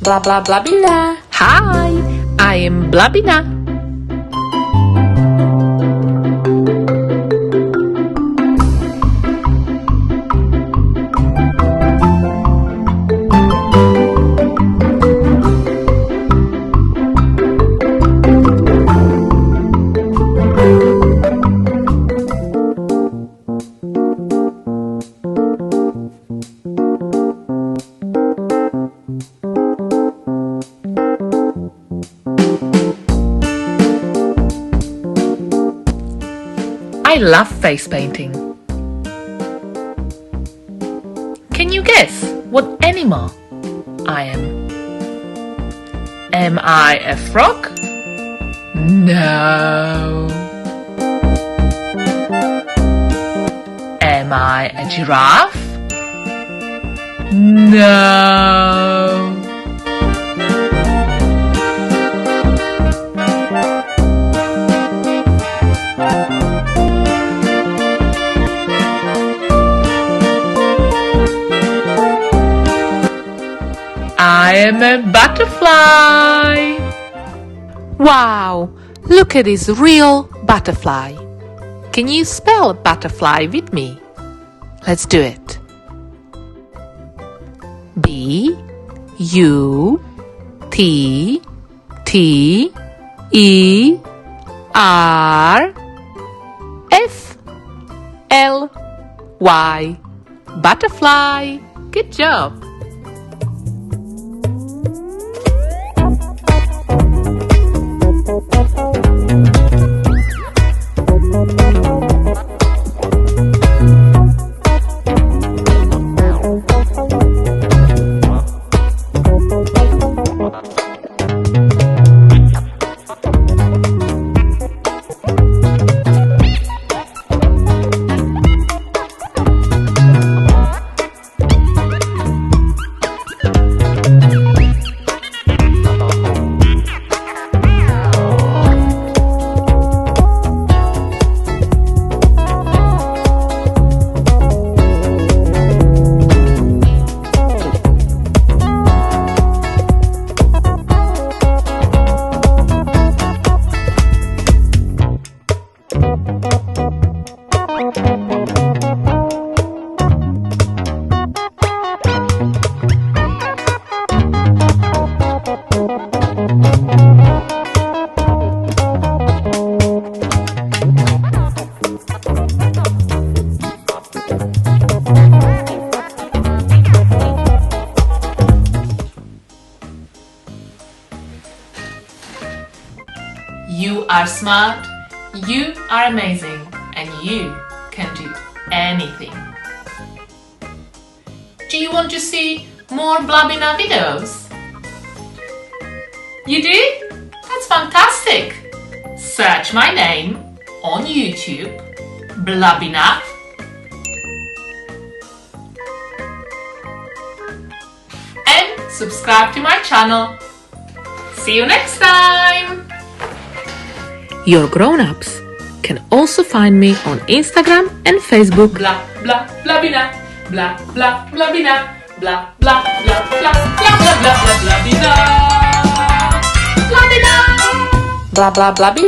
Blah blah Blabina. Hi, I am Blabina. I love face painting. Can you guess what animal I am? Am I a frog? No. Am I a giraffe? No. I am a butterfly. Wow, look at this real butterfly. Can you spell butterfly with me? Let's do it. B-U-T-T-E-R-F-L-Y. Butterfly. Good job. You are smart, you are amazing, and you can do anything. Do you want to see more Blabina videos? You do? That's fantastic! Search my name on YouTube, Blabina, and subscribe to my channel. See you next time! Your grown-ups can also find me on Instagram and Facebook. Blah blah Blabina, blah blah Blabina, blah blah blah blah blah blah blah blah Blabina, Blabina, Blah blah Blabina.